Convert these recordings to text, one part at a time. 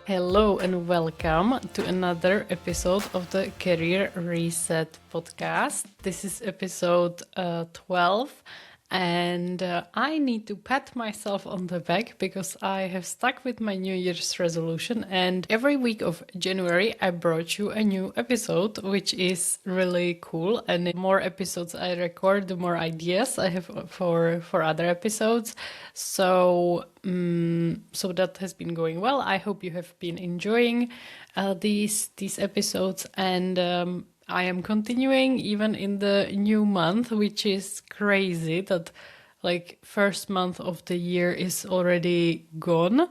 Hello and welcome to another episode of the Career Reset podcast. This is episode 12 and I need to pat myself on the back because I have stuck with my New Year's resolution, and every week of January I brought you a new episode, which is really cool. And the more episodes I record, the more ideas I have for other episodes. So that has been going well. I hope you have been enjoying these episodes, and I am continuing even in the new month, which is crazy that like first month of the year is already gone.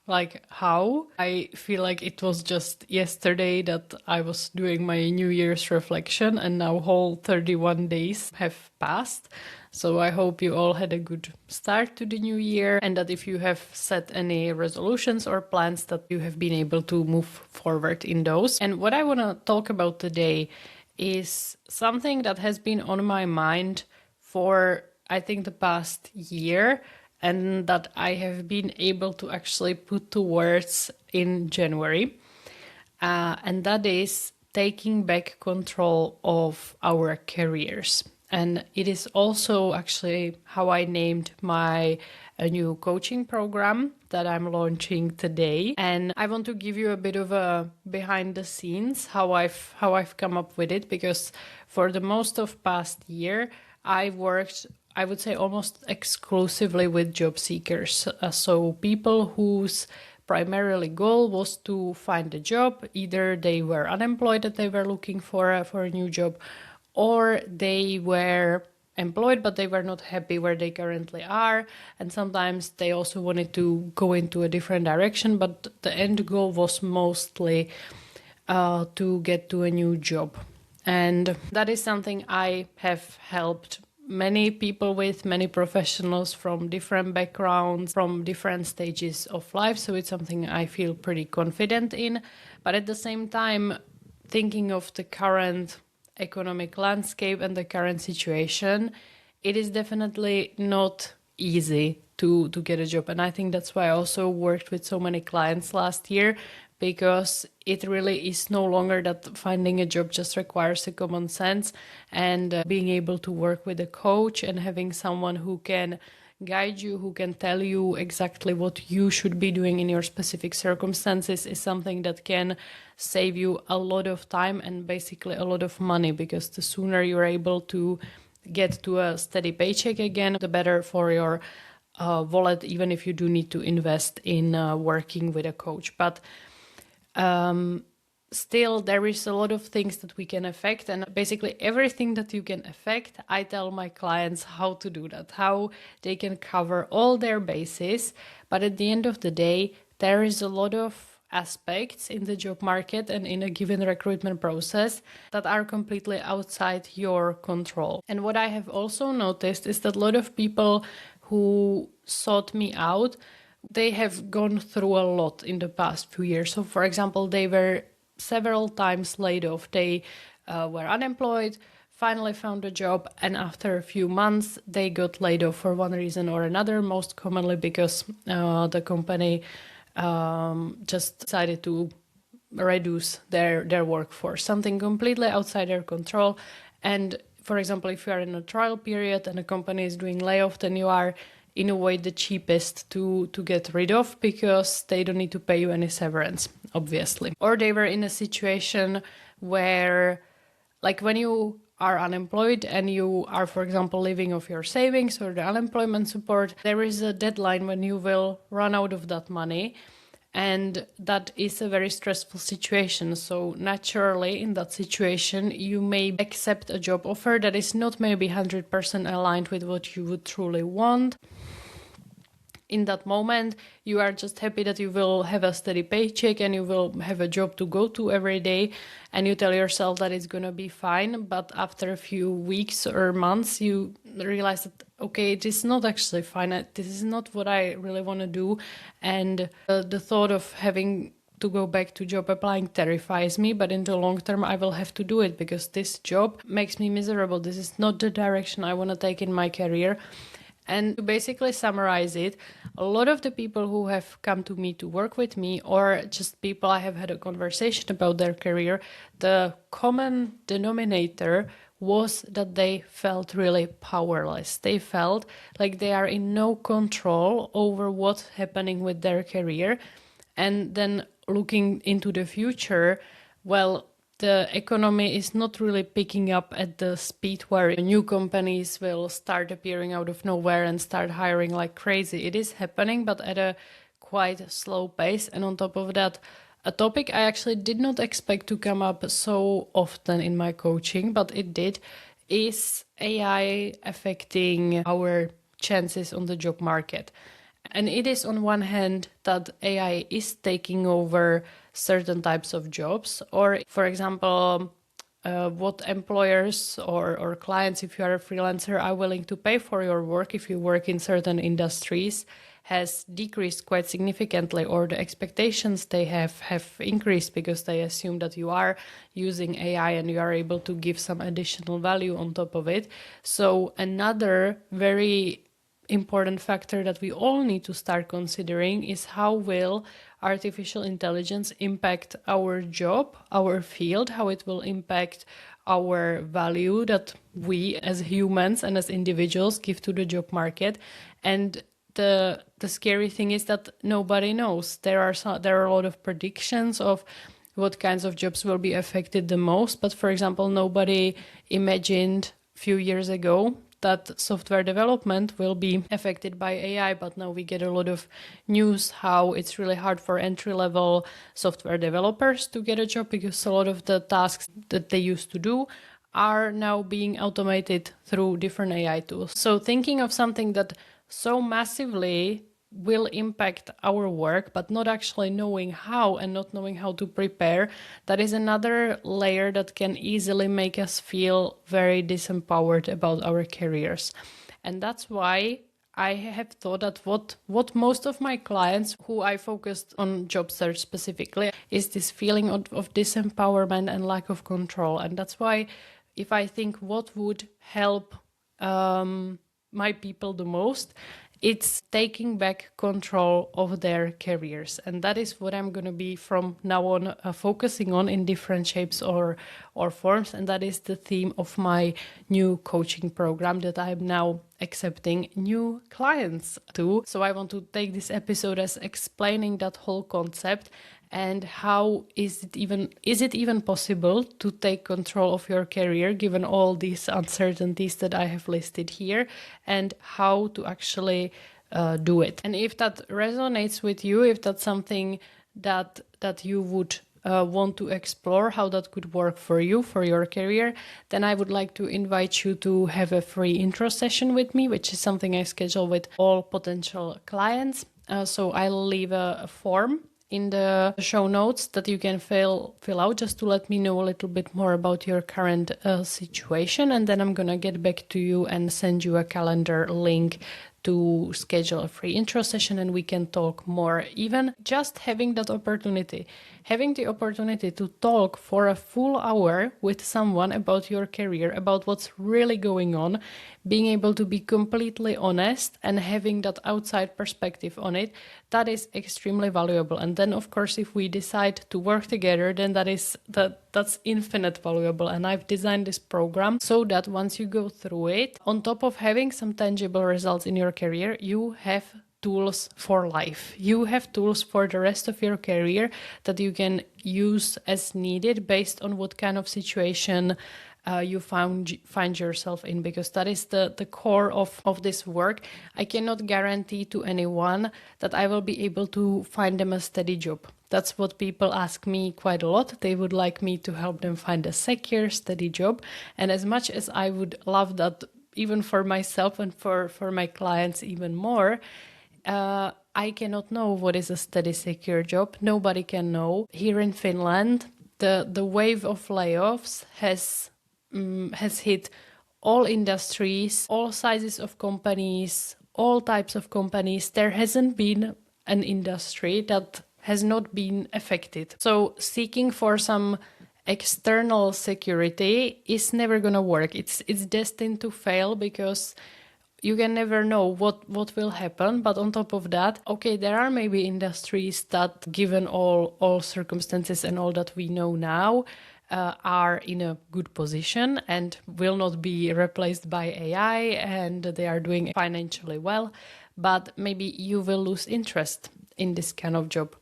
Like how? I feel like it was just yesterday that I was doing my New Year's reflection and now whole 31 days have passed. So I hope you all had a good start to the new year, and that if you have set any resolutions or plans that you have been able to move forward in those. And what I want to talk about today is something that has been on my mind for I think the past year, and that I have been able to actually put to words in January. And that is taking back control of our careers. And it is also actually how I named my new coaching program that I'm launching today. And I want to give you a bit of a behind the scenes how I've come up with it, because for the most of past year I worked, I would say, almost exclusively with job seekers. So people whose primarily goal was to find a job. Either they were unemployed that they were looking for a new job, or they were employed but they were not happy where they currently are, and sometimes they also wanted to go into a different direction, but the end goal was mostly to get to a new job. And that is something I have helped many people with, many professionals from different backgrounds, from different stages of life, so it's something I feel pretty confident in. But at the same time, thinking of the current economic landscape and the current situation, it is definitely not easy to get a job. And I think that's why I also worked with so many clients last year, because it really is no longer that finding a job just requires a common sense, and being able to work with a coach and having someone who can guide you, who can tell you exactly what you should be doing in your specific circumstances, is something that can save you a lot of time and basically a lot of money, because the sooner you're able to get to a steady paycheck again, the better for your wallet, even if you do need to invest in working with a coach. But still, there is a lot of things that we can affect, and basically everything that you can affect, I tell my clients how to do that, how they can cover all their bases. But at the end of the day, there is a lot of aspects in the job market and in a given recruitment process that are completely outside your control. And what I have also noticed is that a lot of people who sought me out, they have gone through a lot in the past few years. So for example, they were several times laid off. They were unemployed, finally found a job, and after a few months they got laid off for one reason or another, most commonly because the company just decided to reduce their workforce, something completely outside their control. And for example, if you are in a trial period and a company is doing layoff, then you are in a way the cheapest to get rid of, because they don't need to pay you any severance, obviously. Or they were in a situation where, like when you are unemployed and you are, for example, living off your savings or the unemployment support, there is a deadline when you will run out of that money. And that is a very stressful situation. So naturally, in that situation, you may accept a job offer that is not maybe 100% aligned with what you would truly want. In that moment, you are just happy that you will have a steady paycheck and you will have a job to go to every day, and you tell yourself that it's going to be fine. But after a few weeks or months, you realize that, okay, it is not actually fine. This is not what I really want to do. And the thought of having to go back to job applying terrifies me, but in the long term, I will have to do it because this job makes me miserable. This is not the direction I want to take in my career. And to basically summarize it, a lot of the people who have come to me to work with me, or just people I have had a conversation about their career, the common denominator was that they felt really powerless. They felt like they are in no control over what's happening with their career. And then looking into the future, well, the economy is not really picking up at the speed where new companies will start appearing out of nowhere and start hiring like crazy. It is happening, but at a quite slow pace. And on top of that, a topic I actually did not expect to come up so often in my coaching, but it did, is AI affecting our chances on the job market. And it is on one hand that AI is taking over certain types of jobs, or for example, what employers or clients, if you are a freelancer, are willing to pay for your work if you work in certain industries has decreased quite significantly, or the expectations they have increased because they assume that you are using AI and you are able to give some additional value on top of it. So another very important factor that we all need to start considering is how will artificial intelligence impact our job, our field, how it will impact our value that we as humans and as individuals give to the job market. And the scary thing is that nobody knows. There are a lot of predictions of what kinds of jobs will be affected the most, but for example, nobody imagined a few years ago that software development will be affected by AI, but now we get a lot of news how it's really hard for entry-level software developers to get a job because a lot of the tasks that they used to do are now being automated through different AI tools. So thinking of something that so massively will impact our work, but not actually knowing how and not knowing how to prepare, that is another layer that can easily make us feel very disempowered about our careers. And that's why I have thought that what most of my clients who I focused on job search specifically is this feeling of disempowerment and lack of control. And that's why if I think what would help my people the most, it's taking back control of their careers. And that is what I'm going to be from now on focusing on in different shapes or forms. And that is the theme of my new coaching program that I'm now accepting new clients to. So I want to take this episode as explaining that whole concept and how is it even possible to take control of your career given all these uncertainties that I have listed here, and how to actually do it. And if that resonates with you, if that's something that you would want to explore, how that could work for you, for your career, then I would like to invite you to have a free intro session with me, which is something I schedule with all potential clients. So I'll leave a form in the show notes that you can fill out just to let me know a little bit more about your current situation. And then I'm going to get back to you and send you a calendar link to schedule a free intro session and we can talk more. Even just having that opportunity, having the opportunity to talk for a full hour with someone about your career, about what's really going on, being able to be completely honest and having that outside perspective on it, that is extremely valuable. And then of course, if we decide to work together, then that's infinite valuable. And I've designed this program so that once you go through it, on top of having some tangible results in your career, you have tools for life. You have tools for the rest of your career that you can use as needed based on what kind of situation you find yourself in, because that is the core of this work. I cannot guarantee to anyone that I will be able to find them a steady job. That's what people ask me quite a lot. They would like me to help them find a secure, steady job. And as much as I would love that, even for myself and for my clients even more, I cannot know what is a steady, secure job. Nobody can know. Here in Finland, the wave of layoffs has hit all industries, all sizes of companies, all types of companies. There hasn't been an industry that has not been affected. So seeking for some external security is never going to work. It's destined to fail because you can never know what will happen. But on top of that, okay, there are maybe industries that, given all circumstances and all that we know now, are in a good position and will not be replaced by AI, and they are doing financially well. But maybe you will lose interest in this kind of job.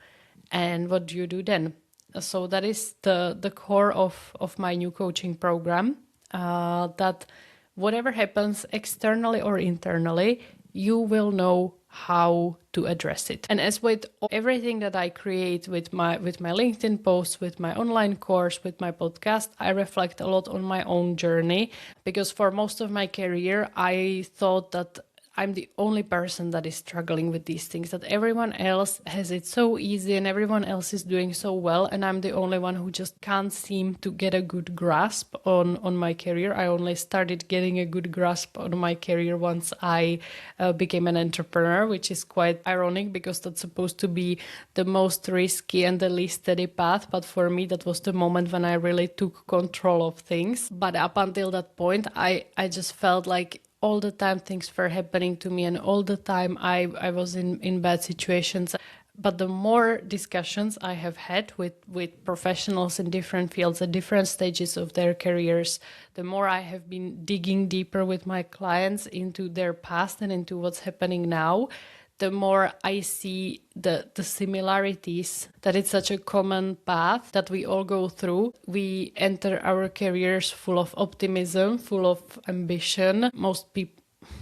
And what do you do then? So that is the core of my new coaching program, that whatever happens externally or internally, you will know how to address it. And as with everything that I create with my LinkedIn posts, with my online course, with my podcast, I reflect a lot on my own journey, because for most of my career, I thought that I'm the only person that is struggling with these things, that everyone else has it so easy and everyone else is doing so well, and I'm the only one who just can't seem to get a good grasp on my career. I only started getting a good grasp on my career once I became an entrepreneur, which is quite ironic because that's supposed to be the most risky and the least steady path. But for me, that was the moment when I really took control of things. But up until that point, I just felt like all the time things were happening to me, and all the time I was in bad situations. But the more discussions I have had with professionals in different fields at different stages of their careers, the more I have been digging deeper with my clients into their past and into what's happening now, the more I see the similarities, that it's such a common path that we all go through. We enter our careers full of optimism, full of ambition.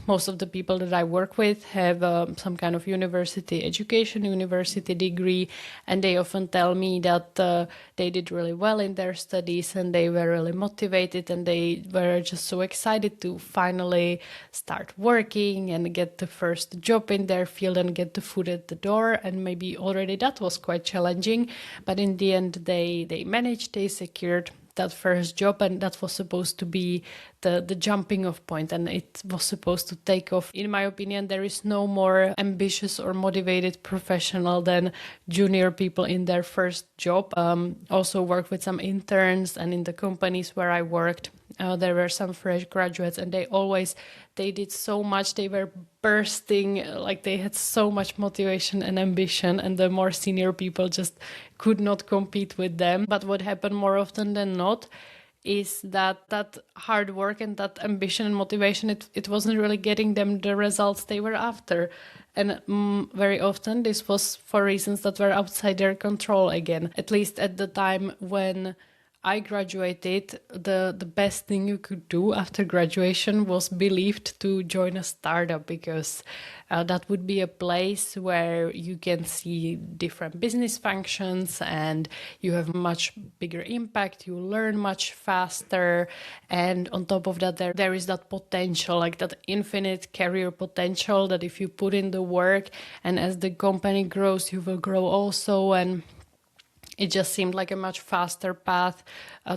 Most of the people that I work with have some kind of university education, university degree, and they often tell me that they did really well in their studies and they were really motivated and they were just so excited to finally start working and get the first job in their field and get the foot at the door. And maybe already that was quite challenging, but in the end they managed, they secured that first job, and that was supposed to be the jumping off point, and it was supposed to take off. In my opinion, there is no more ambitious or motivated professional than junior people in their first job. Also worked with some interns, and in the companies where I worked, there were some fresh graduates, and they did so much. They were bursting, like they had so much motivation and ambition, and the more senior people just could not compete with them. But what happened more often than not is that hard work and that ambition and motivation, it wasn't really getting them the results they were after. And very often this was for reasons that were outside their control again. At least at the time when I graduated, the best thing you could do after graduation was believed to join a startup, because that would be a place where you can see different business functions and you have much bigger impact, you learn much faster, and on top of that there is that potential, like that infinite career potential, that if you put in the work and as the company grows you will grow also. And it just seemed like a much faster path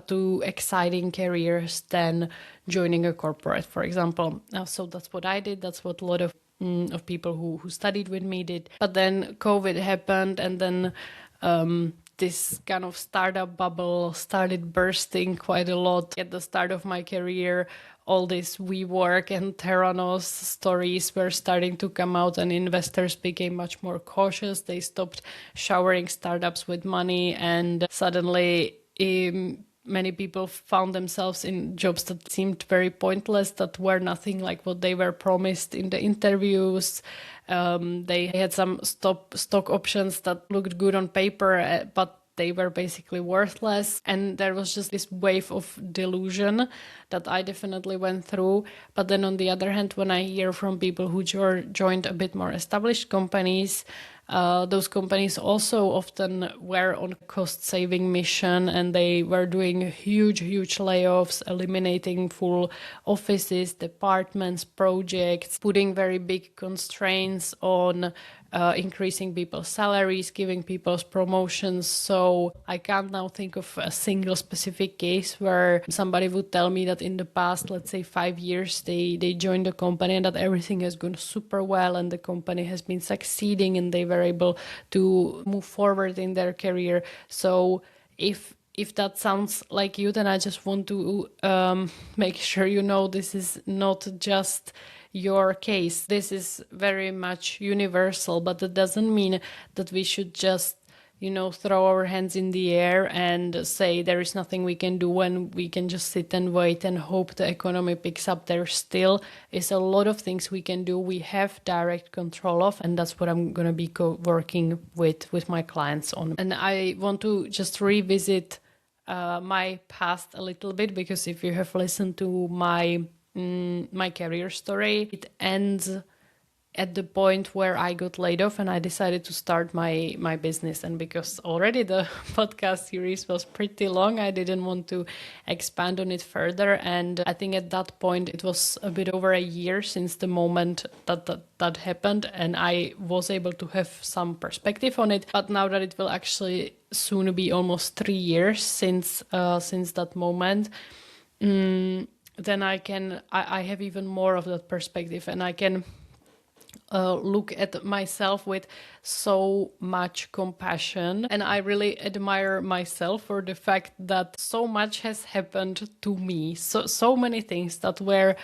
to exciting careers than joining a corporate, for example. So that's what I did. That's what a lot of people who studied with me did. But then COVID happened, and then this kind of startup bubble started bursting quite a lot. At the start of my career, all this WeWork and Theranos stories were starting to come out, and investors became much more cautious. They stopped showering startups with money, and suddenly many people found themselves in jobs that seemed very pointless, that were nothing like what they were promised in the interviews. They had some stock options that looked good on paper, but they were basically worthless. And there was just this wave of delusion that I definitely went through. But then on the other hand, when I hear from people who joined a bit more established companies, those companies also often were on a cost-saving mission, and they were doing huge layoffs, eliminating full offices, departments, projects, putting very big constraints on increasing people's salaries, giving people's promotions. So I can't now think of a single specific case where somebody would tell me that in the past, let's say 5 years, they joined the company and that everything has gone super well and the company has been succeeding and they were able to move forward in their career. So if that sounds like you, then I just want to make sure you know this is not just your case. This is very much universal, but that doesn't mean that we should just throw our hands in the air and say there is nothing we can do and we can just sit and wait and hope the economy picks up. There still is a lot of things we can do, we have direct control of, and that's what I'm going to be working with my clients on. And I want to just revisit my past a little bit, because if you have listened to my career story, it ends at the point where I got laid off and I decided to start my business. And because already the podcast series was pretty long, I didn't want to expand on it further. And I think at that point, it was a bit over a year since the moment that happened, and I was able to have some perspective on it. But now that it will actually soon be almost 3 years since that moment, then I have even more of that perspective, and I can look at myself with so much compassion. And I really admire myself for the fact that so much has happened to me. So many things that were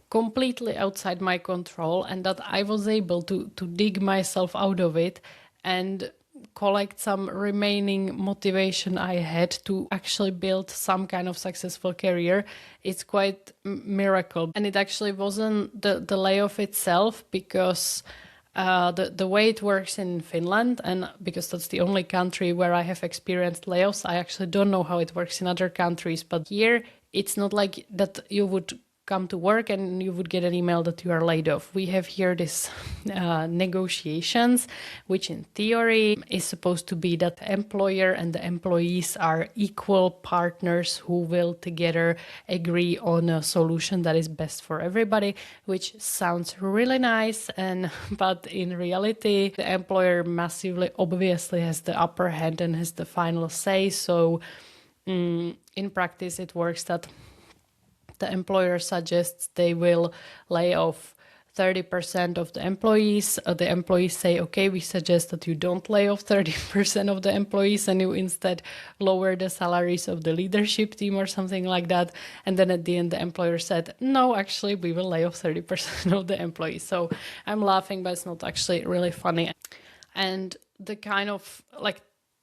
completely outside my control, and that I was able to dig myself out of it and collect some remaining motivation I had to actually build some kind of successful career. It's quite miracle. And it actually wasn't the layoff itself, because the way it works in Finland, and because that's the only country where I have experienced layoffs, I actually don't know how it works in other countries. But here, it's not like that you would come to work and you would get an email that you are laid off. We have here this negotiations, which in theory is supposed to be that the employer and the employees are equal partners who will together agree on a solution that is best for everybody, which sounds really nice. But in reality, the employer massively obviously has the upper hand and has the final say. So in practice, it works that the employer suggests they will lay off 30% of the employees. The employees say, okay, we suggest that you don't lay off 30% of the employees and you instead lower the salaries of the leadership team or something like that. And then at the end, the employer said, no, actually, we will lay off 30% of the employees. So I'm laughing, but it's not actually really funny. And the kind of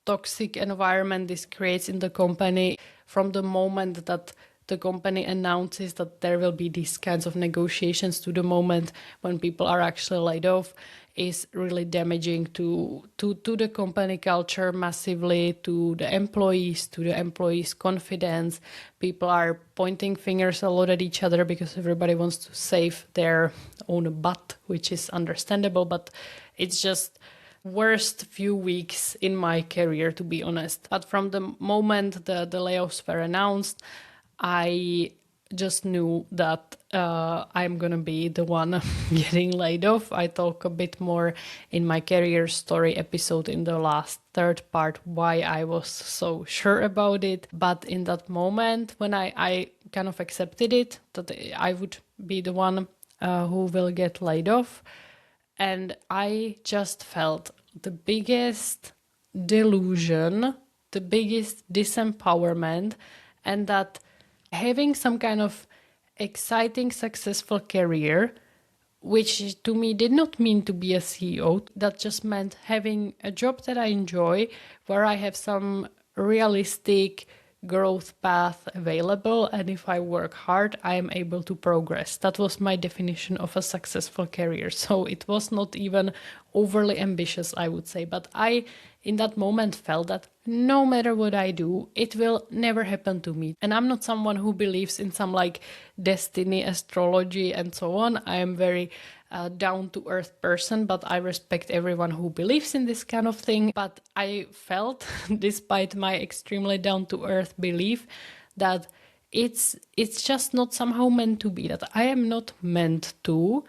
toxic environment this creates in the company from the moment that the company announces that there will be these kinds of negotiations to the moment when people are actually laid off is really damaging to the company culture massively, to the employees' confidence. People are pointing fingers a lot at each other because everybody wants to save their own butt, which is understandable, but it's just worst few weeks in my career, to be honest. But from the moment the layoffs were announced, I just knew that I'm going to be the one getting laid off. I talk a bit more in my career story episode in the last third part why I was so sure about it. But in that moment when I kind of accepted it, that I would be the one who will get laid off, and I just felt the biggest delusion, the biggest disempowerment, and that having some kind of exciting, successful career, which to me did not mean to be a CEO, that just meant having a job that I enjoy, where I have some realistic growth path available, and if I work hard, I am able to progress. That was my definition of a successful career. So it was not even overly ambitious, I would say, but I in that moment felt that no matter what I do, it will never happen to me. And I'm not someone who believes in some destiny, astrology and so on. I am very down-to-earth person, but I respect everyone who believes in this kind of thing. But I felt, despite my extremely down-to-earth belief, that it's just not somehow meant to be, that I am not meant to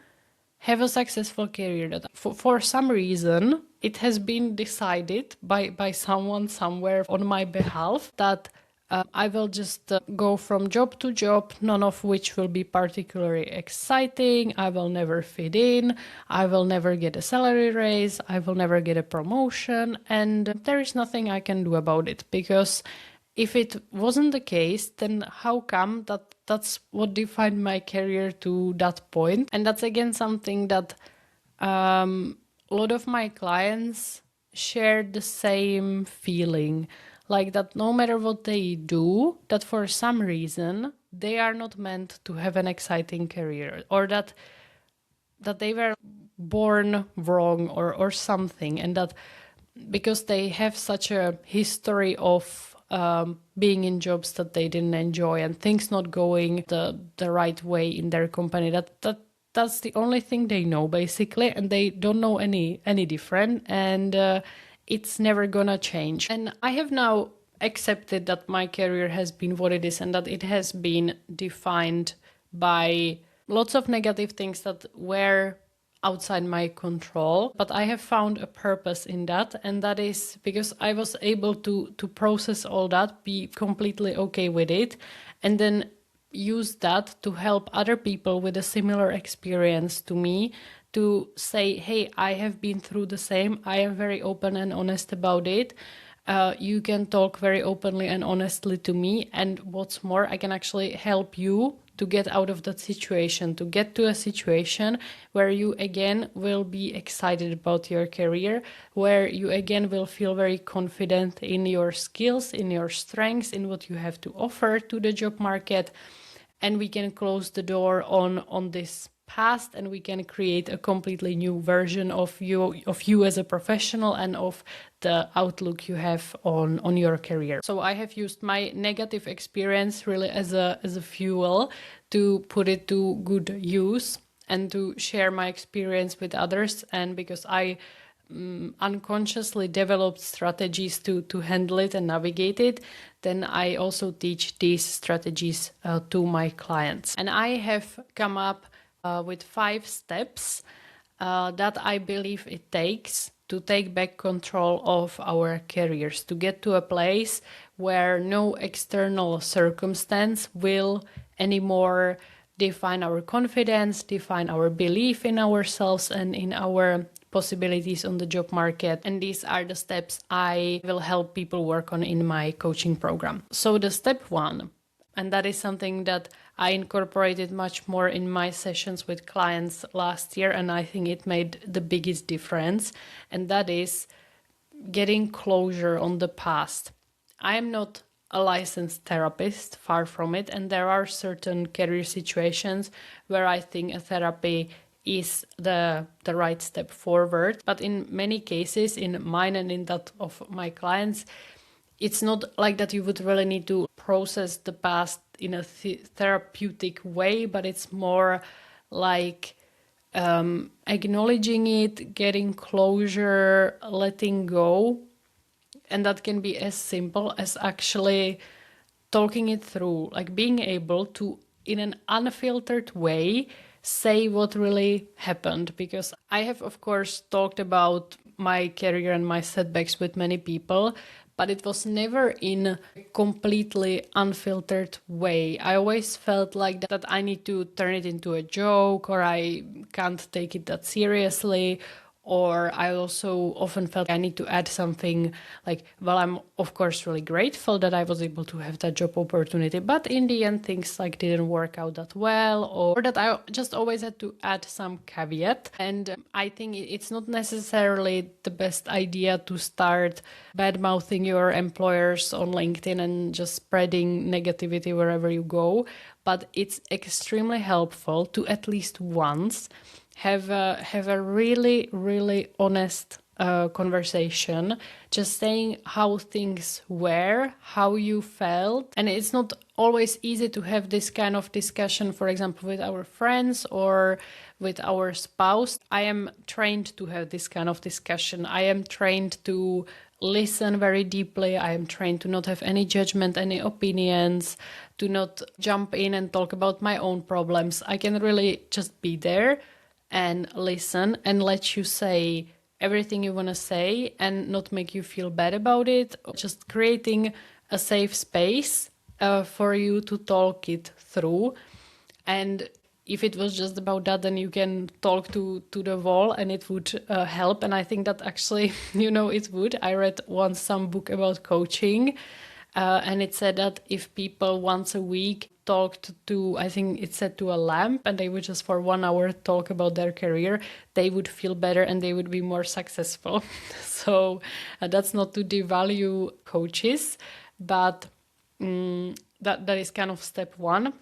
have a successful career, that for some reason it has been decided by someone somewhere on my behalf that I will just go from job to job, none of which will be particularly exciting. I will never fit in. I will never get a salary raise. I will never get a promotion. And there is nothing I can do about it, because if it wasn't the case, then how come that that's what defined my career to that point. And that's again something that a lot of my clients share the same feeling, like that no matter what they do, that for some reason they are not meant to have an exciting career, or that they were born wrong or something, and that because they have such a history of being in jobs that they didn't enjoy and things not going the right way in their company, that's the only thing they know basically, and they don't know any different, and it's never gonna change. And I have now accepted that my career has been what it is and that it has been defined by lots of negative things that were outside my control, but I have found a purpose in that, and that is because I was able to process all that, be completely okay with it, and then use that to help other people with a similar experience to me, to say, hey, I have been through the same, I am very open and honest about it. You can talk very openly and honestly to me, and what's more, I can actually help you to get out of that situation, to get to a situation where you again will be excited about your career, where you again will feel very confident in your skills, in your strengths, in what you have to offer to the job market. And we can close the door on this past, and we can create a completely new version of you as a professional and of the outlook you have on your career. So I have used my negative experience really as a fuel to put it to good use and to share my experience with others. And because I unconsciously developed strategies to handle it and navigate it, then I also teach these strategies to my clients. And I have come up with 5 steps that I believe it takes to take back control of our careers, to get to a place where no external circumstance will anymore define our confidence, define our belief in ourselves and in our possibilities on the job market. And these are the steps I will help people work on in my coaching program. So the step 1, and that is something that I incorporated much more in my sessions with clients last year, and I think it made the biggest difference, and that is getting closure on the past. I am not a licensed therapist, far from it, and there are certain career situations where I think a therapy is the right step forward. But in many cases, in mine and in that of my clients, it's not like that you would really need to process the past in a therapeutic way, but it's more like acknowledging it, getting closure, letting go. And that can be as simple as actually talking it through, like being able to, in an unfiltered way, say what really happened. Because I have, of course, talked about my career and my setbacks with many people, but it was never in a completely unfiltered way. I always felt like that I need to turn it into a joke, or I can't take it that seriously. Or I also often felt I need to add something like, well, I'm of course really grateful that I was able to have that job opportunity, but in the end things like didn't work out that well, or that I just always had to add some caveat. And I think it's not necessarily the best idea to start bad-mouthing your employers on LinkedIn and just spreading negativity wherever you go, but it's extremely helpful to at least once have a really, really honest conversation, just saying how things were, how you felt. And it's not always easy to have this kind of discussion, for example, with our friends or with our spouse. I am trained to have this kind of discussion. I am trained to listen very deeply. I am trained to not have any judgment, any opinions, to not jump in and talk about my own problems. I can really just be there and listen and let you say everything you want to say and not make you feel bad about it. Just creating a safe space for you to talk it through. And if it was just about that, then you can talk to the wall and it would help. And I think that actually, it would. I read once some book about coaching and it said that if people once a week talked to, I think it said to a lamp, and they would just for 1 hour talk about their career, they would feel better and they would be more successful. So that's not to devalue coaches, but that is kind of step one.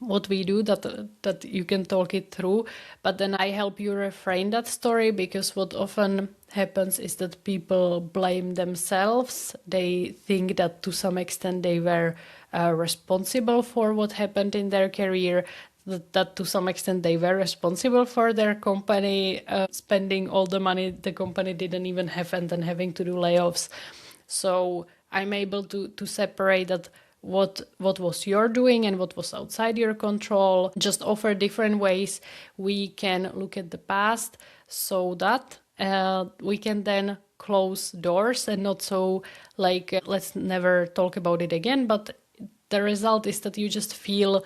What we do, that you can talk it through, but then I help you reframe that story, because what often happens is that people blame themselves. They think that to some extent they were responsible for what happened in their career, that to some extent they were responsible for their company spending all the money the company didn't even have and then having to do layoffs. So I'm able to separate that what was your doing and what was outside your control, just offer different ways we can look at the past, so that we can then close doors and not so like let's never talk about it again, but the result is that you just feel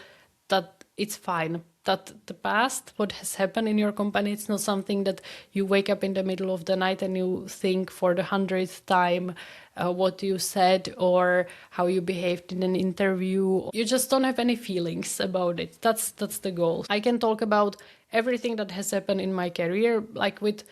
that it's fine, that the past, what has happened in your company, it's not something that you wake up in the middle of the night and you think for the 100th time what you said or how you behaved in an interview. You just don't have any feelings about it. That's the goal. I can talk about everything that has happened in my career like with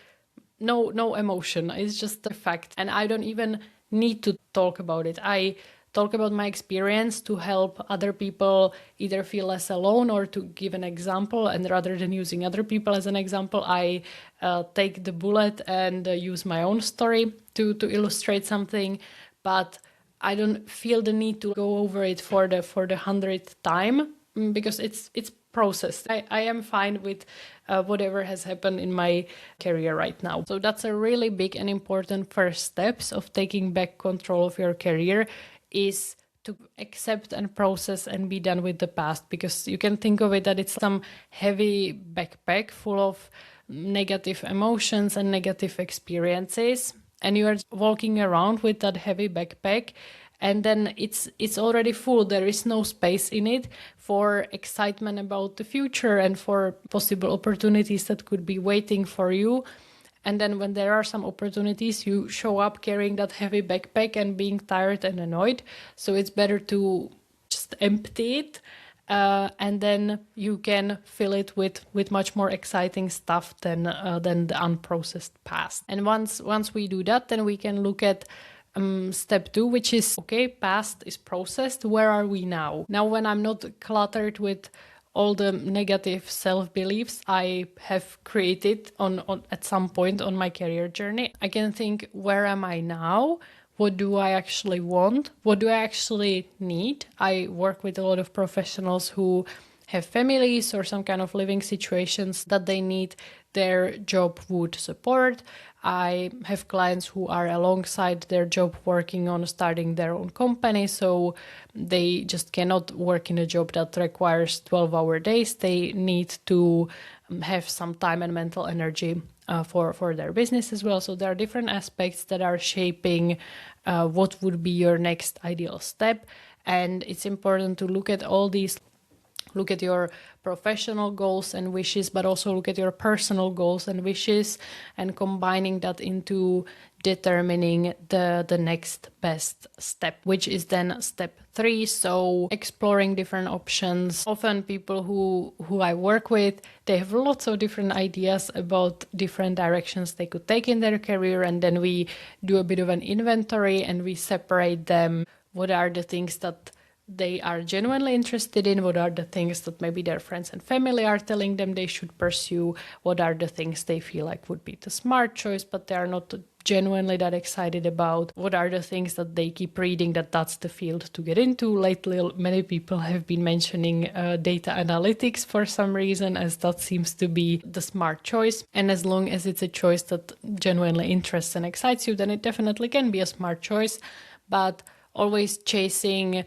no emotion. It's just a fact, and I don't even need to talk about it. I talk about my experience to help other people either feel less alone or to give an example. And rather than using other people as an example, I take the bullet and use my own story to illustrate something. But I don't feel the need to go over it for the 100th time, because it's processed. I am fine with whatever has happened in my career right now. So that's a really big and important first steps of taking back control of your career, is to accept and process and be done with the past, because you can think of it that it's some heavy backpack full of negative emotions and negative experiences, and you are walking around with that heavy backpack, and then it's already full. There is no space in it for excitement about the future and for possible opportunities that could be waiting for you. And then when there are some opportunities, you show up carrying that heavy backpack and being tired and annoyed. So it's better to just empty it, and then you can fill it with much more exciting stuff than the unprocessed past. And once we do that, then we can look at step 2, which is, okay, past is processed. Where are we now? Now, when I'm not cluttered with all the negative self-beliefs I have created on at some point on my career journey, I can think, where am I now? What do I actually want? What do I actually need? I work with a lot of professionals who have families or some kind of living situations that they need their job would support. I have clients who are alongside their job working on starting their own company, so they just cannot work in a job that requires 12-hour days. They need to have some time and mental energy for their business as well. So there are different aspects that are shaping what would be your next ideal step. And it's important to look at all these. Look at your professional goals and wishes, but also look at your personal goals and wishes, and combining that into determining the next best step, which is then step 3. So exploring different options. Often people who I work with, they have lots of different ideas about different directions they could take in their career, and then we do a bit of an inventory and we separate them. What are the things that they are genuinely interested in? What are the things that maybe their friends and family are telling them they should pursue? What are the things they feel like would be the smart choice, but they are not genuinely that excited about? What are the things that they keep reading that's the field to get into? Lately, many people have been mentioning data analytics for some reason, as that seems to be the smart choice. And as long as it's a choice that genuinely interests and excites you, then it definitely can be a smart choice. But always chasing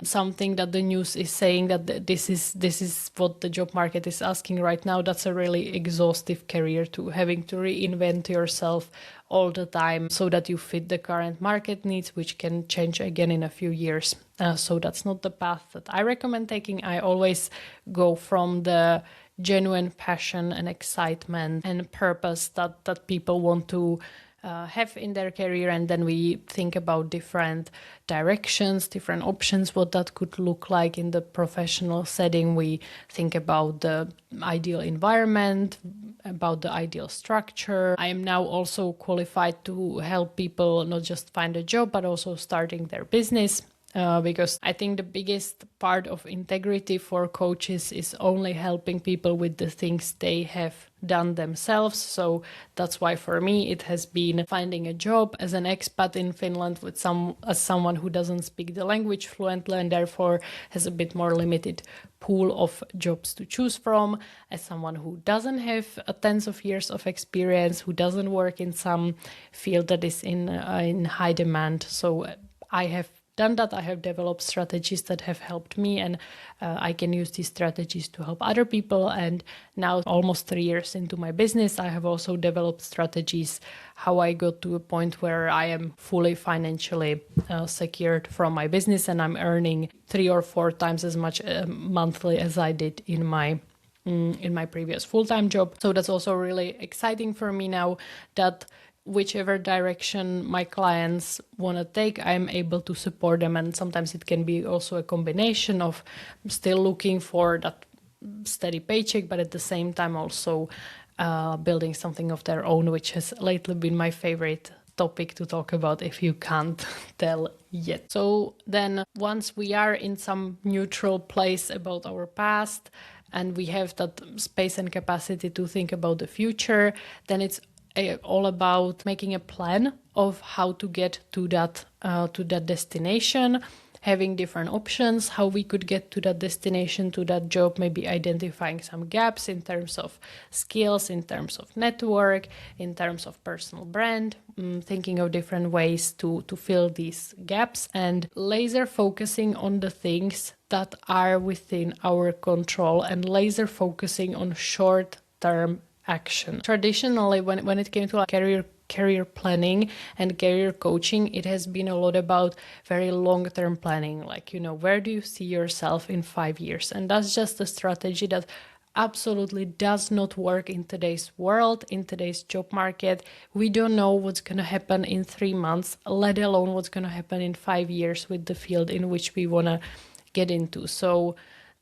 something that the news is saying that this is what the job market is asking right now, that's a really exhaustive career, to having to reinvent yourself all the time so that you fit the current market needs, which can change again in a few years. So that's not the path that I recommend taking. I always go from the genuine passion and excitement and purpose that people want to have in their career, and then we think about different directions, different options, what that could look like in the professional setting. We think about the ideal environment, about the ideal structure. I am now also qualified to help people not just find a job, but also starting their business. Because I think the biggest part of integrity for coaches is only helping people with the things they have done themselves. So that's why for me it has been finding a job as an expat in Finland with as someone who doesn't speak the language fluently and therefore has a bit more limited pool of jobs to choose from, as someone who doesn't have tens of years of experience, who doesn't work in some field that is in high demand. So I have done that. I have developed strategies that have helped me, and I can use these strategies to help other people. And now, almost 3 years into my business, I have also developed strategies how I got to a point where I am fully financially secured from my business, and I'm earning 3 or 4 times as much monthly as I did in my previous full-time job. So that's also really exciting for me now, that whichever direction my clients want to take, I'm able to support them. And sometimes it can be also a combination of still looking for that steady paycheck, but at the same time also building something of their own, which has lately been my favorite topic to talk about, if you can't tell yet. So then once we are in some neutral place about our past and we have that space and capacity to think about the future, then it's all about making a plan of how to get to that destination, having different options, how we could get to that destination, to that job, maybe identifying some gaps in terms of skills, in terms of network, in terms of personal brand, thinking of different ways to fill these gaps, and laser focusing on the things that are within our control and laser focusing on short-term action. Traditionally, when it came to career planning and career coaching, it has been a lot about very long-term planning, like, where do you see yourself in 5 years? And that's just a strategy that absolutely does not work in today's world, in today's job market. We don't know what's going to happen in 3 months, let alone what's going to happen in 5 years with the field in which we want to get into. So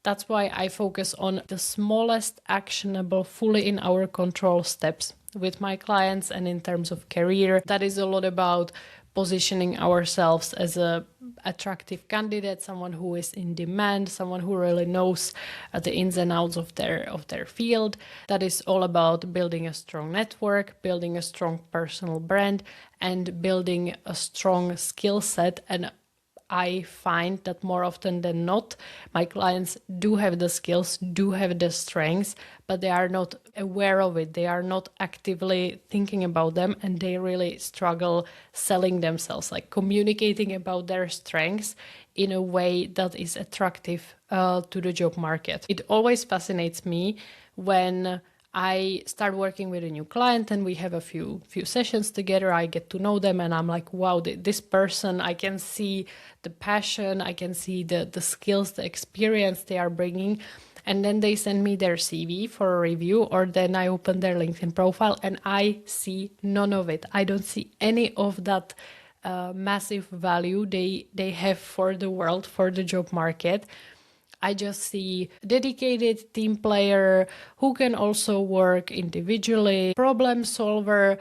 that's why I focus on the smallest actionable, fully in our control steps with my clients. And in terms of career, that is a lot about positioning ourselves as a attractive candidate, someone who is in demand, someone who really knows the ins and outs of their field. That is all about building a strong network, building a strong personal brand, and building a strong skill set. And I find that more often than not, my clients do have the skills, do have the strengths, but they are not aware of it. They are not actively thinking about them, and they really struggle selling themselves, like communicating about their strengths in a way that is attractive to the job market. It always fascinates me when I start working with a new client and we have a few sessions together. I get to know them and I'm like, wow, this person, I can see the passion, I can see the skills, the experience they are bringing. And then they send me their CV for a review, or then I open their LinkedIn profile and I see none of it. I don't see any of that massive value they have for the world, for the job market. I just see dedicated team player who can also work individually, problem solver.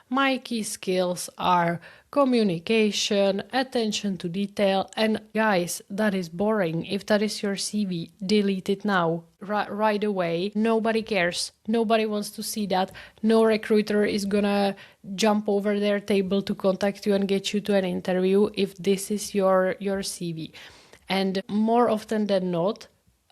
My key skills are communication, attention to detail, and guys, that is boring. If that is your CV, delete it now, right away. Nobody cares. Nobody wants to see that. No recruiter is gonna jump over their table to contact you and get you to an interview if this is your CV. And more often than not,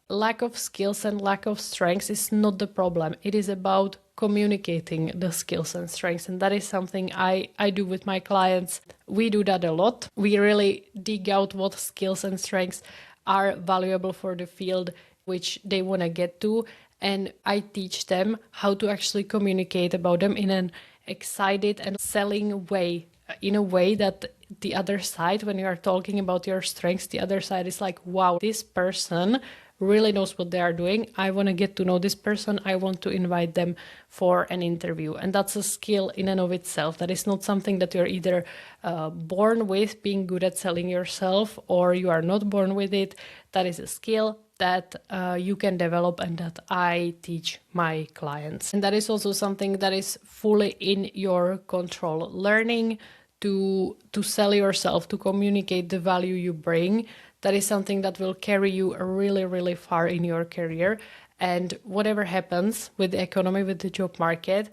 lack of skills and lack of strengths is not the problem. It is about communicating the skills and strengths. And that is something I do with my clients. We do that a lot. We really dig out what skills and strengths are valuable for the field which they want to get to. And I teach them how to actually communicate about them in an excited and selling way, in a way that the other side, when you are talking about your strengths, the other side is like, wow, this person really knows what they are doing. I want to get to know this person. I want to invite them for an interview. And that's a skill in and of itself. That is not something that you're either born with, being good at selling yourself, or you are not born with it. That is a skill that you can develop and that I teach my clients. And that is also something that is fully in your control. Learning to sell yourself, to communicate the value you bring, that is something that will carry you really, really far in your career. And whatever happens with the economy, with the job market,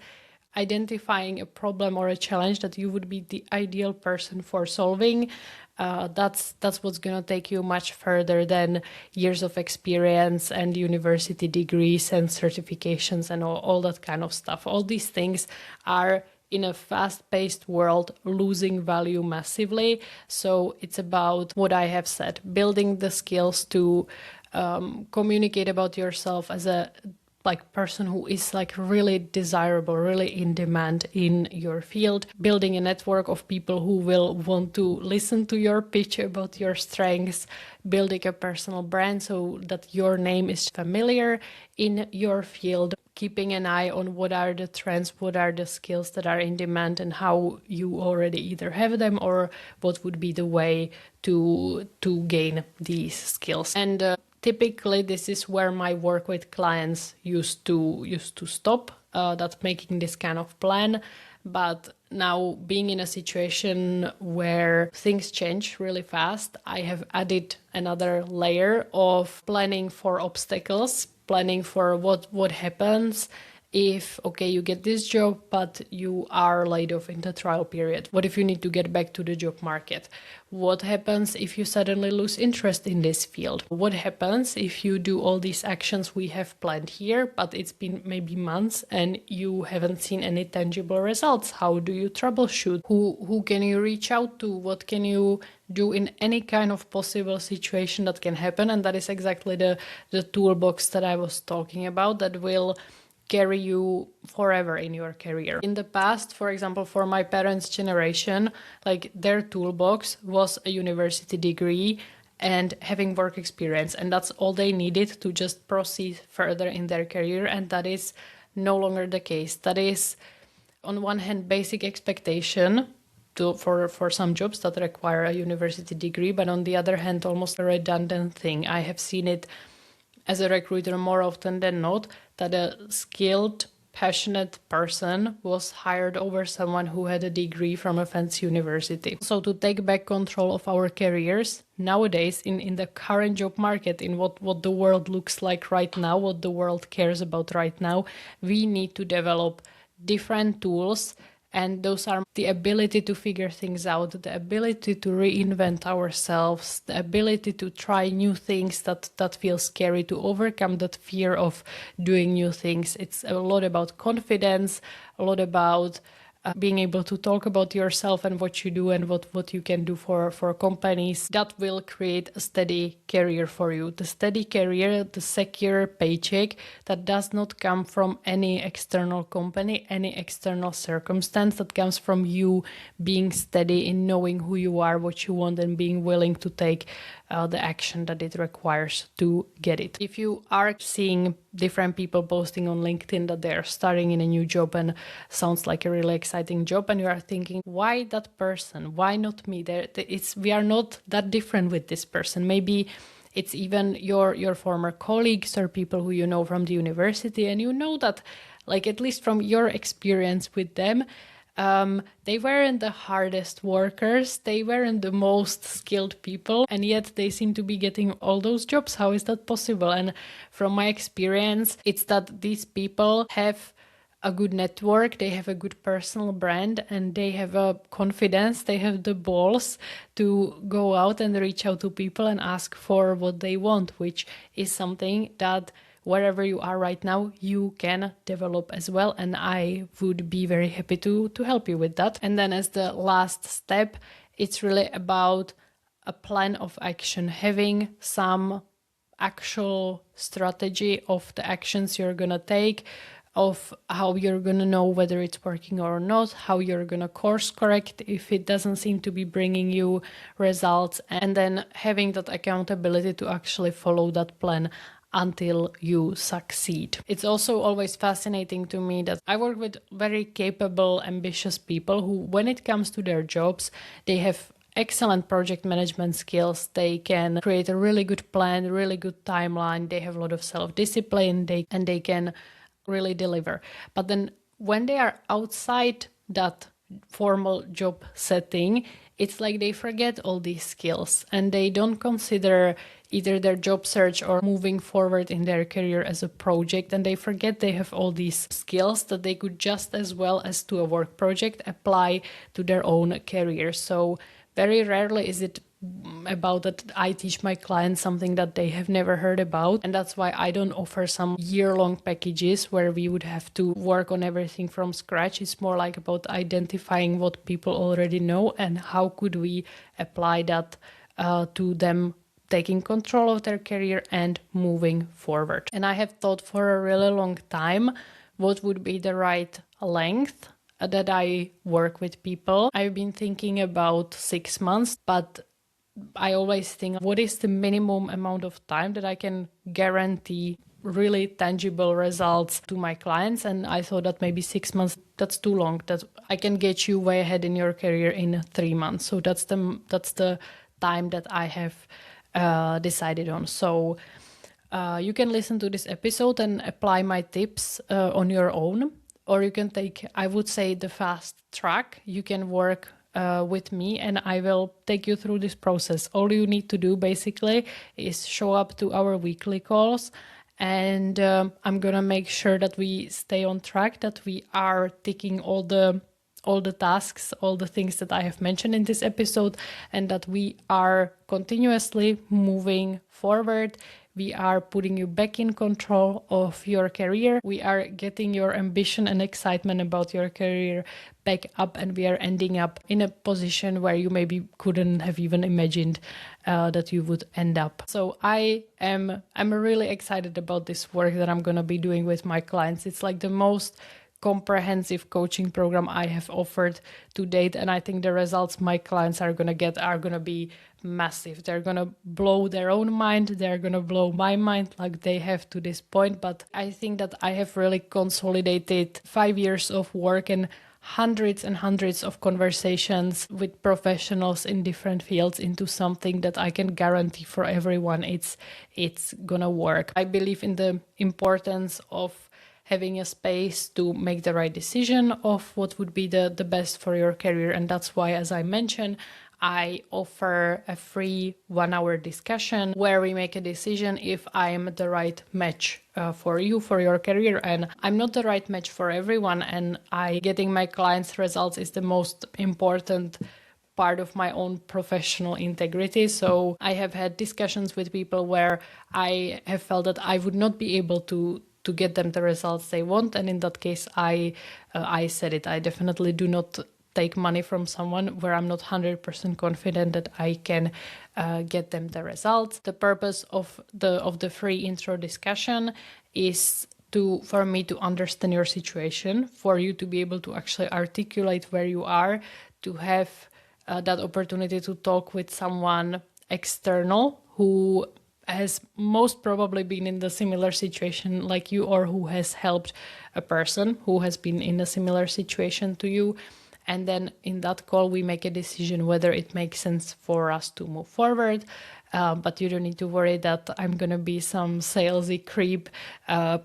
identifying a problem or a challenge that you would be the ideal person for solving, that's what's going to take you much further than years of experience and university degrees and certifications and all that kind of stuff. All these things are, in a fast-paced world, losing value massively. So it's about what I have said, building the skills to communicate about yourself as a person who is really desirable, really in demand in your field, building a network of people who will want to listen to your pitch about your strengths, building a personal brand so that your name is familiar in your field, keeping an eye on what are the trends, what are the skills that are in demand and how you already either have them or what would be the way to gain these skills. And typically, this is where my work with clients used to stop. That's making this kind of plan. But now, being in a situation where things change really fast, I have added another layer of planning for obstacles, planning for what happens if, okay, you get this job, but you are laid off in the trial period. What if you need to get back to the job market? What happens if you suddenly lose interest in this field? What happens if you do all these actions we have planned here, but it's been maybe months and you haven't seen any tangible results? How do you troubleshoot? Who can you reach out to? What can you do in any kind of possible situation that can happen? And that is exactly the toolbox that I was talking about that will carry you forever in your career. In the past, for example, for my parents' generation, their toolbox was a university degree and having work experience, and that's all they needed to just proceed further in their career, and that is no longer the case. That is, on one hand, basic expectation for some jobs that require a university degree, but on the other hand, almost a redundant thing. I have seen it as a recruiter more often than not, that a skilled, passionate person was hired over someone who had a degree from a fancy university. So to take back control of our careers nowadays in the current job market, in what the world looks like right now, what the world cares about right now, we need to develop different tools. And those are the ability to figure things out, the ability to reinvent ourselves, the ability to try new things that feel scary, to overcome that fear of doing new things. It's a lot about confidence, a lot about being able to talk about yourself and what you do and what you can do for companies. That will create a steady career for you. The steady career, the secure paycheck that does not come from any external company, any external circumstance, that comes from you being steady in knowing who you are, what you want, and being willing to take the action that it requires to get it. If you are seeing different people posting on LinkedIn that they're starting in a new job and sounds like a really exciting job, and you are thinking, why that person? Why not me? We are not that different with this person. Maybe it's even your former colleagues or people who you know from the university, and you know that, at least from your experience with them, they weren't the hardest workers, they weren't the most skilled people, and yet they seem to be getting all those jobs. How is that possible? And from my experience, it's that these people have a good network, they have a good personal brand, and they have a confidence, they have the balls to go out and reach out to people and ask for what they want, which is something that wherever you are right now, you can develop as well. And I would be very happy to help you with that. And then as the last step, it's really about a plan of action, having some actual strategy of the actions you're going to take, of how you're going to know whether it's working or not, how you're going to course correct if it doesn't seem to be bringing you results, and then having that accountability to actually follow that plan until you succeed. It's also always fascinating to me that I work with very capable, ambitious people who, when it comes to their jobs, they have excellent project management skills. They can create a really good plan, really good timeline. They have a lot of self-discipline, and they can really deliver. But then when they are outside that formal job setting, it's like they forget all these skills and they don't consider either their job search or moving forward in their career as a project, and they forget they have all these skills that they could just as well as to a work project apply to their own career. So very rarely is it about that I teach my clients something that they have never heard about, and that's why I don't offer some year-long packages where we would have to work on everything from scratch. It's more like about identifying what people already know and how could we apply that to them taking control of their career and moving forward. And I have thought for a really long time what would be the right length that I work with people. I've been thinking about 6 months, but I always think, what is the minimum amount of time that I can guarantee really tangible results to my clients? And I thought that maybe 6 months, that's too long. That I can get you way ahead in your career in 3 months. So that's the time that I have decided on. So you can listen to this episode and apply my tips on your own, or you can take, I would say, the fast track. You can work with me and I will take you through this process. All you need to do basically is show up to our weekly calls, and I'm gonna make sure that we stay on track, that we are ticking all the tasks, all the things that I have mentioned in this episode, and that we are continuously moving forward. We are putting you back in control of your career. We are getting your ambition and excitement about your career back up, and we are ending up in a position where you maybe couldn't have even imagined that you would end up. So I'm really excited about this work that I'm going to be doing with my clients. It's like the most comprehensive coaching program I have offered to date, and I think the results my clients are going to get are going to be massive. They're going to blow their own mind, they're going to blow my mind like they have to this point. But I think that I have really consolidated 5 years of work and hundreds and hundreds of conversations with professionals in different fields into something that I can guarantee for everyone it's gonna work. I believe in the importance of having a space to make the right decision of what would be the best for your career. And that's why, as I mentioned, I offer a free 1-hour discussion where we make a decision if I'm the right match for you, for your career. And I'm not the right match for everyone. And getting my clients' results is the most important part of my own professional integrity. So I have had discussions with people where I have felt that I would not be able to get them the results they want. And in that case, I said it. I definitely do not take money from someone where I'm not 100% confident that I can get them the results. The purpose of the free intro discussion is for me to understand your situation, for you to be able to actually articulate where you are, to have that opportunity to talk with someone external who has most probably been in the similar situation like you, or who has helped a person who has been in a similar situation to you. And then in that call, we make a decision whether it makes sense for us to move forward. But you don't need to worry that I'm going to be some salesy creep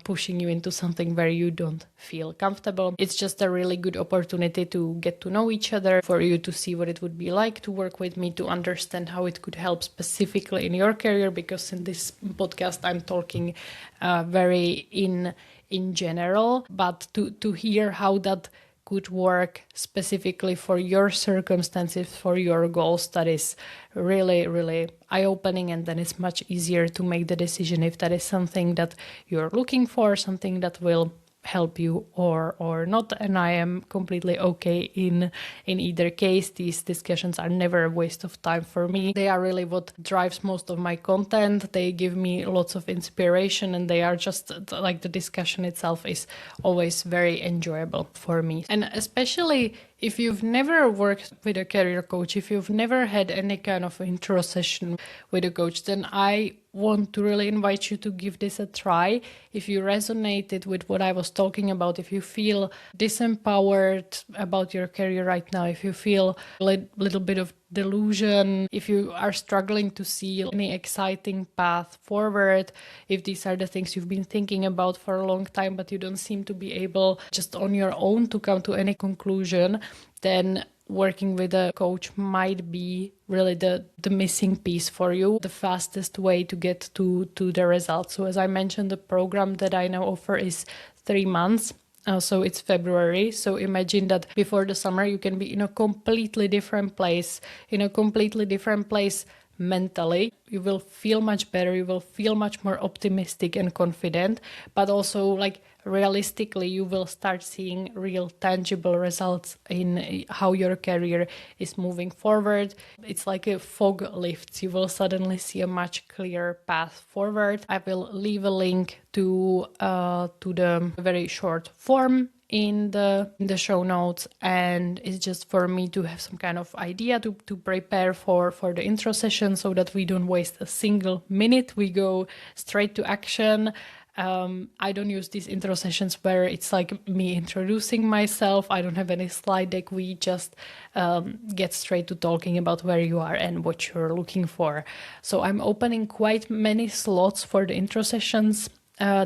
pushing you into something where you don't feel comfortable. It's just a really good opportunity to get to know each other, for you to see what it would be like to work with me, to understand how it could help specifically in your career, because in this podcast, I'm talking very in general, but to hear how that could work specifically for your circumstances, for your goals, that is really, really eye-opening, and then it's much easier to make the decision if that is something that you're looking for, something that will help you or not, and I am completely okay in either case. These discussions are never a waste of time for me. They are really what drives most of my content. They give me lots of inspiration, and they are just like the discussion itself is always very enjoyable for me. And especially if you've never worked with a career coach, if you've never had any kind of intro session with a coach, then I want to really invite you to give this a try. If you resonated with what I was talking about, if you feel disempowered about your career right now, if you feel a little bit of delusion, if you are struggling to see any exciting path forward, if these are the things you've been thinking about for a long time, but you don't seem to be able just on your own to come to any conclusion, then working with a coach might be really the missing piece for you, the fastest way to get to the results. So as I mentioned, the program that I now offer is 3 months. So it's February. So imagine that before the summer, you can be in a completely different place, mentally. You will feel much better. You will feel much more optimistic and confident, but also like realistically, you will start seeing real tangible results in how your career is moving forward. It's like a fog lifts. You will suddenly see a much clearer path forward. I will leave a link to the very short form in the show notes, and it's just for me to have some kind of idea to prepare for the intro session so that we don't waste a single minute. We go straight to action. I don't use these intro sessions where it's like me introducing myself. I don't have any slide deck. We just get straight to talking about where you are and what you're looking for. So I'm opening quite many slots for the intro sessions.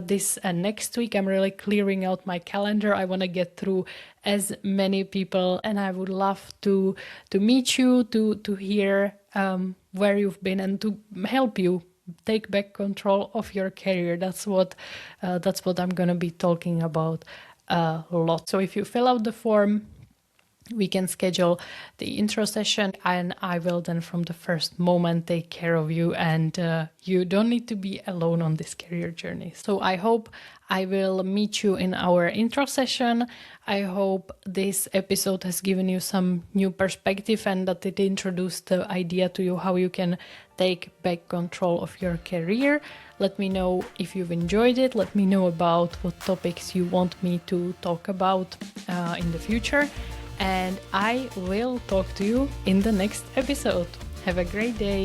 This and next week, I'm really clearing out my calendar. I want to get through as many people, and I would love to meet you, to hear where you've been, and to help you take back control of your career. That's what I'm going to be talking about a lot. So if you fill out the form, we can schedule the intro session, and I will then from the first moment take care of you, and you don't need to be alone on this career journey. So I hope I will meet you in our intro session. I hope this episode has given you some new perspective and that it introduced the idea to you how you can take back control of your career. Let me know if you've enjoyed it. Let me know about what topics you want me to talk about in the future. And I will talk to you in the next episode. Have a great day.